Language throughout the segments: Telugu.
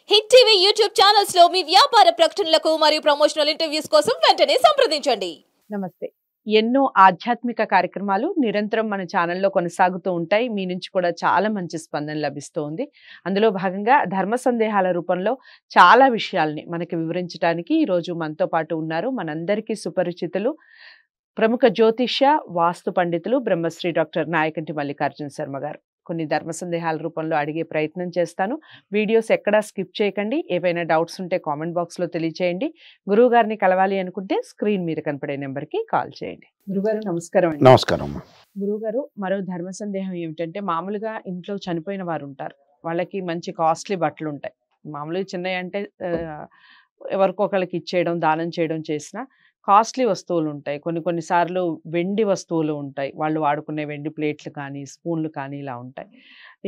హిట్ టీవీ యూట్యూబ్ ఛానల్స్ లో మీ వ్యాపార ప్రకటనలకు మరియు ప్రమోషనల్ ఇంటర్వ్యూస్ కోసం వెంటనే సంప్రదించండి. నమస్తే. ఎన్నో ఆధ్యాత్మిక కార్యక్రమాలు నిరంతరం మన ఛానల్లో కొనసాగుతూ ఉంటాయి. మీ నుంచి కూడా చాలా మంచి స్పందన లభిస్తూ ఉంది. అందులో భాగంగా ధర్మ సందేహాల రూపంలో చాలా విషయాల్ని మనకి వివరించడానికి ఈరోజు మనతో పాటు ఉన్నారు. మనందరికీ సుపరిచితులు, ప్రముఖ జ్యోతిష్య వాస్తు పండితులు బ్రహ్మశ్రీ డాక్టర్ నాయకంటి మల్లికార్జున శర్మ గారు. కొన్ని ధర్మ సందేహాల రూపంలో అడిగే ప్రయత్నం చేస్తాను. వీడియోస్ ఎక్కడా స్కిప్ చేయకండి. ఏవైనా డౌట్స్ ఉంటే కామెంట్ బాక్స్లో తెలియచేయండి. గురువు గారిని కలవాలి అనుకుంటే స్క్రీన్ మీద కనపడే నెంబర్కి కాల్ చేయండి. గురుగారు నమస్కారం అండి. నమస్కారం. గురుగారు, మరో ధర్మ సందేహం ఏమిటంటే, మామూలుగా ఇంట్లో చనిపోయిన వారు ఉంటారు, వాళ్ళకి మంచి కాస్ట్లీ బట్టలు ఉంటాయి. మామూలుగా చిన్నవి అంటే ఎవరికొకరికి ఇచ్చేయడం, దానం చేయడం చేసిన కాస్ట్లీ వస్తువులు ఉంటాయి. కొన్నిసార్లు వెండి వస్తువులు ఉంటాయి, వాళ్ళు వాడుకునే వెండి ప్లేట్లు కానీ స్పూన్లు కానీ ఇలా ఉంటాయి.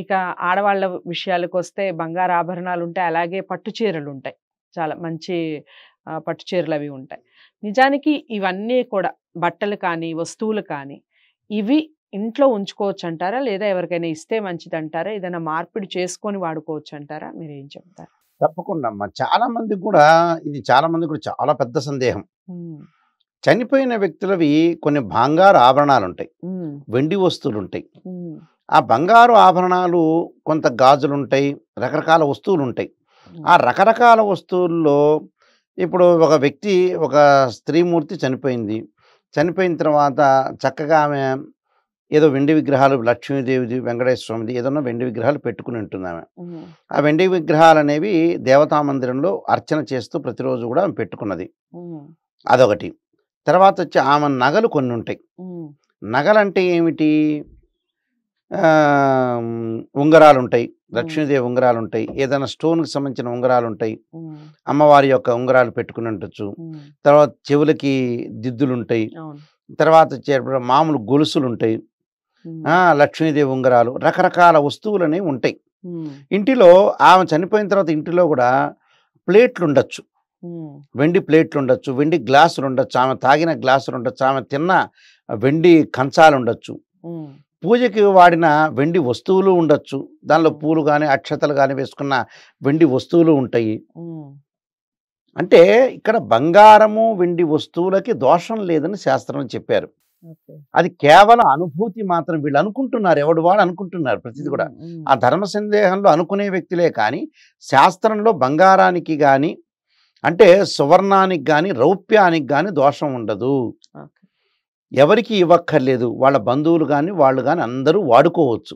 ఇక ఆడవాళ్ళ విషయాలకు వస్తే బంగారు ఆభరణాలు ఉంటాయి, అలాగే పట్టు చీరలు ఉంటాయి, చాలా మంచి పట్టు చీరలు అవి ఉంటాయి. నిజానికి ఇవన్నీ కూడా బట్టలు కానీ వస్తువులు కానీ ఇవి ఇంట్లో ఉంచుకోవచ్చు అంటారా, లేదా ఎవరికైనా ఇస్తే మంచిది అంటారా, ఏదైనా మార్పిడి చేసుకొని వాడుకోవచ్చు అంటారా? మీరు ఏం చెప్తారు? తప్పకుండా అమ్మా. చాలా మందికి కూడా చాలా పెద్ద సందేహం. చనిపోయిన వ్యక్తులవి కొన్ని బంగారు ఆభరణాలు ఉంటాయి, వెండి వస్తువులు ఉంటాయి. ఆ బంగారు ఆభరణాలు కొంత గాజులు ఉంటాయి, రకరకాల వస్తువులు ఉంటాయి. ఆ రకరకాల వస్తువుల్లో ఇప్పుడు ఒక వ్యక్తి, ఒక స్త్రీమూర్తి చనిపోయిన తర్వాత చక్కగా ఆమె ఏదో వెండి విగ్రహాలు, లక్ష్మీదేవిది, వెంకటేశ్వర స్వామిది ఏదన్నా వెండి విగ్రహాలు పెట్టుకుని ఉంటుంది ఆమె. ఆ వెండి విగ్రహాలు అనేవి దేవతా మందిరంలో అర్చన చేస్తూ ప్రతిరోజు కూడా ఆమె పెట్టుకున్నది. అదొకటి. తర్వాత వచ్చి ఆమె నగలు కొన్ని ఉంటాయి. నగలంటే ఏమిటి? ఉంగరాలు ఉంటాయి, లక్ష్మీదేవి ఉంగరాలు ఉంటాయి, ఏదైనా స్టోన్కి సంబంధించిన ఉంగరాలు ఉంటాయి, అమ్మవారి యొక్క ఉంగరాలు పెట్టుకుని ఉండొచ్చు. తర్వాత చెవులకి దిద్దులు ఉంటాయి, తర్వాత వచ్చే మామూలు గొలుసులు ఉంటాయి, లక్ష్మీదేవి ఉంగరాలు, రకరకాల వస్తువులు అనేవి ఉంటాయి. ఇంటిలో ఆమె చనిపోయిన తర్వాత ఇంటిలో కూడా ప్లేట్లు ఉండొచ్చు, వెండి ప్లేట్లు ఉండొచ్చు, వెండి గ్లాసులు ఉండొచ్చు, ఆమె తాగిన గ్లాసులు ఉండొచ్చు, ఆమె తిన్న వెండి కంచాలు ఉండొచ్చు, పూజకి వాడిన వెండి వస్తువులు ఉండొచ్చు, దానిలో పూలు కానీ అక్షతలు కానీ వేసుకున్న వెండి వస్తువులు ఉంటాయి. అంటే ఇక్కడ బంగారము వెండి వస్తువులకి దోషం లేదని శాస్త్రంలో చెప్పారు. అది కేవలం అనుభూతి మాత్రం. వీళ్ళు అనుకుంటున్నారు, ఎవడు వాడు అనుకుంటున్నారు ప్రతిది కూడా. ఆ ధర్మ సందేహంలో అనుకునే వ్యక్తులే కానీ శాస్త్రంలో బంగారానికి కానీ, అంటే సువర్ణానికి కానీ రౌప్యానికి కానీ దోషం ఉండదు. ఎవరికి ఇవ్వక్కర్లేదు, వాళ్ళ బంధువులు కానీ వాళ్ళు కానీ అందరూ వాడుకోవచ్చు.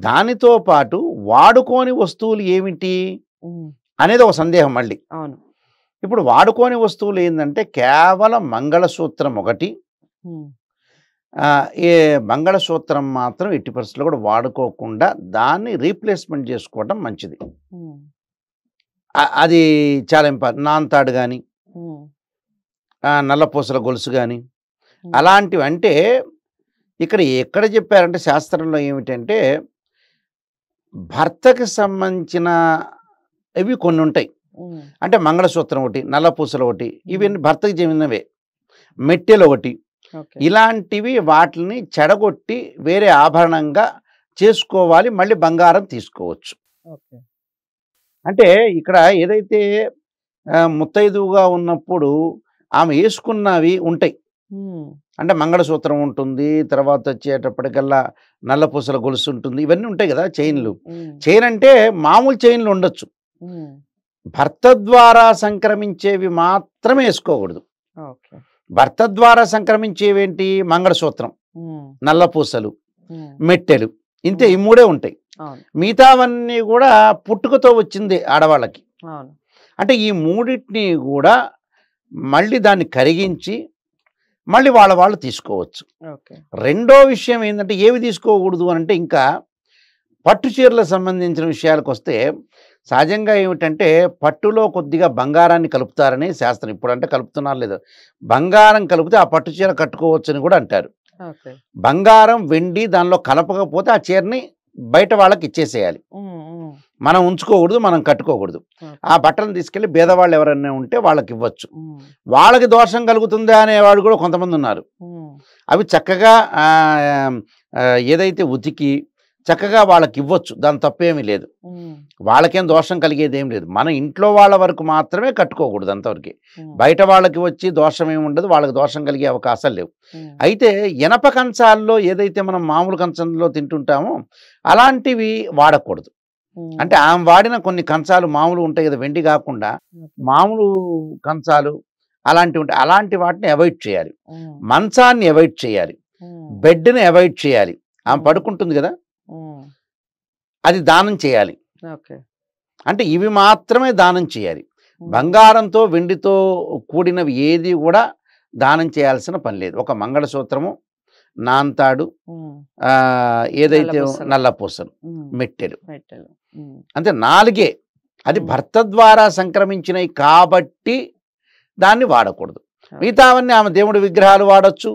దానితో పాటు వాడుకోని వస్తువులు ఏమిటి అనేది ఒక సందేహం మళ్ళీ. ఇప్పుడు వాడుకోని వస్తువులు ఏంటంటే కేవలం మంగళసూత్రం ఒకటి. ఏ మంగళసూత్రం మాత్రం ఎట్టి పరిస్థితుల్లో కూడా వాడుకోకుండా దాన్ని రీప్లేస్మెంట్ చేసుకోవడం మంచిది. అది చాలా ఇంపార్టెంట్. నాంతాడు కానీ నల్లపూసల గొలుసు కానీ అలాంటివి. అంటే ఇక్కడ ఎక్కడ చెప్పారంటే శాస్త్రంలో ఏమిటంటే భర్తకి సంబంధించిన ఇవి కొన్ని ఉంటాయి. అంటే మంగళసూత్రం ఒకటి, నల్లపూసలు ఒకటి, ఇవన్నీ భర్తకి చెందినవే, మెట్టెలు ఒకటి, ఇలాంటివి వాటిని చెడగొట్టి వేరే ఆభరణంగా చేసుకోవాలి, మళ్ళీ బంగారం తీసుకోవచ్చు. అంటే ఇక్కడ ఏదైతే ముత్తైదువుగా ఉన్నప్పుడు ఆమె వేసుకున్నవి ఉంటాయి, అంటే మంగళసూత్రం ఉంటుంది, తర్వాత వచ్చేటప్పటికల్లా నల్లపూసల గొలుసు ఉంటుంది, ఇవన్నీ ఉంటాయి కదా. చైన్ అంటే మామూలు చైన్లు ఉండొచ్చు, భర్త ద్వారా సంక్రమించేవి మాత్రమే వేసుకోకూడదు. భర్త ద్వారా సంక్రమించేవేంటి? మంగళసూత్రం, నల్లపూసలు, మెట్టెలు, ఇంతే, ఈ మూడే ఉంటాయి. మిగతావన్నీ కూడా పుట్టుకతో వచ్చింది ఆడవాళ్ళకి. అంటే ఈ మూడింటిని కూడా మళ్ళీ దాన్ని కరిగించి మళ్ళీ వాళ్ళు తీసుకోవచ్చు. రెండో విషయం ఏంటంటే ఏవి తీసుకోకూడదు అంటే, ఇంకా పట్టు చీరలకు సంబంధించిన విషయాలకు వస్తే సహజంగా ఏమిటంటే పట్టులో కొద్దిగా బంగారాన్ని కలుపుతారని శాస్త్రం. ఇప్పుడు అంటే కలుపుతున్నారు లేదు, బంగారం కలిపితే ఆ పట్టు చీర కట్టుకోవచ్చు అని కూడా అంటారు. బంగారం వెండి దానిలో కలపకపోతే ఆ చీరని బయట వాళ్ళకి ఇచ్చేసేయాలి, మనం ఉంచుకోకూడదు, మనం కట్టుకోకూడదు. ఆ బట్టలను తీసుకెళ్ళి పేదవాళ్ళు ఎవరైనా ఉంటే వాళ్ళకి ఇవ్వచ్చు. వాళ్ళకి దోషం కలుగుతుందా అనేవాడు కూడా కొంతమంది ఉన్నారు. అవి చక్కగా ఏదైతే ఉతికి చక్కగా వాళ్ళకి ఇవ్వచ్చు, దాని తప్పేమీ లేదు. వాళ్ళకేం దోషం కలిగేది ఏం లేదు. మన ఇంట్లో వాళ్ళ వరకు మాత్రమే కట్టుకోకూడదు అంతవరకు. బయట వాళ్ళకి వచ్చి దోషం ఏమి ఉండదు, వాళ్ళకి దోషం కలిగే అవకాశాలు లేవు. అయితే ఇనప కంచాల్లో ఏదైతే మనం మామూలు కంచంలో తింటుంటామో అలాంటివి వాడకూడదు. అంటే ఆమె వాడిన కొన్ని కంచాలు మామూలు ఉంటాయి కదా, వెండి కాకుండా మామూలు కంచాలు అలాంటివి ఉంటాయి. అలాంటి వాటిని అవాయిడ్ చేయాలి. మంచాన్ని అవాయిడ్ చేయాలి, బెడ్ని అవాయిడ్ చేయాలి. ఆమె పడుకుంటుంది కదా, అది దానం చేయాలి. అంటే ఇవి మాత్రమే దానం చేయాలి. బంగారంతో వెండితో కూడినవి ఏది కూడా దానం చేయాల్సిన పని లేదు. ఒక మంగళసూత్రము, నాంతాడు, ఏదైతే నల్లపూసలు, మెట్టెలు, అంటే 4. అది భర్త ద్వారా సంక్రమించినవి కాబట్టి దాన్ని వాడకూడదు. మిగతావన్నీ ఆమె దేవుడి విగ్రహాలు వాడచ్చు,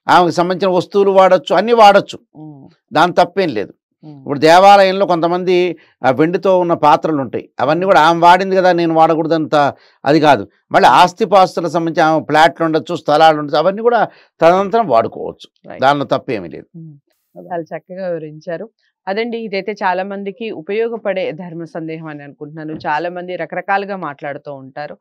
ఆమెకు సంబంధించిన వస్తువులు వాడచ్చు, అన్నీ వాడచ్చు, దాని తప్పేం లేదు. ఇప్పుడు దేవాలయంలో కొంతమంది వెండితో ఉన్న పాత్రలు ఉంటాయి, అవన్నీ కూడా ఆమె వాడింది కదా నేను వాడకూడదంత అది కాదు. మళ్ళీ ఆస్తిపాస్తులకు సంబంధించి ఆమె ఫ్లాట్లు ఉండొచ్చు, స్థలాలు ఉండొచ్చు, అవన్నీ కూడా తదనంతరం వాడుకోవచ్చు, దానిలో తప్పేమీ లేదు. చాలా చక్కగా వివరించారు. అదండి, ఇదైతే చాలా మందికి ఉపయోగపడే ధర్మ సందేహం అని అనుకుంటున్నాను. చాలా మంది రకరకాలుగా మాట్లాడుతూ ఉంటారు.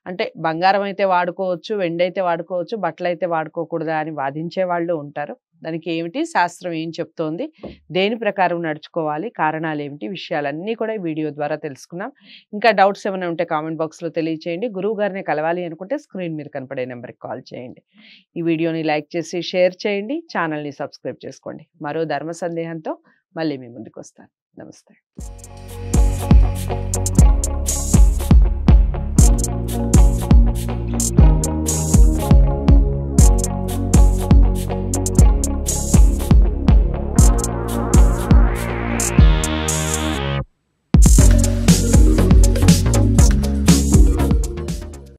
అంటే బంగారం అయితే వాడుకోవచ్చు, వెండి అయితే వాడుకోవచ్చు, బట్టలు అయితే వాడుకోకూడదా అని వాదించే వాళ్ళు ఉంటారు. దానికి ఏమిటి, శాస్త్రం ఏం చెప్తోంది, దేని ప్రకారం నడుచుకోవాలి, కారణాలు ఏమిటి, విషయాలన్నీ కూడా ఈ వీడియో ద్వారా తెలుసుకున్నాం. ఇంకా డౌట్స్ ఏమైనా ఉంటే కామెంట్ బాక్స్లో తెలియచేయండి. గురువు గారిని కలవాలి అనుకుంటే స్క్రీన్ మీద కనపడే నెంబర్కి కాల్ చేయండి. ఈ వీడియోని లైక్ చేసి షేర్ చేయండి, ఛానల్ని సబ్స్క్రైబ్ చేసుకోండి. మరో ధర్మ సందేహంతో మళ్ళీ మీ ముందుకు వస్తాను. నమస్తే.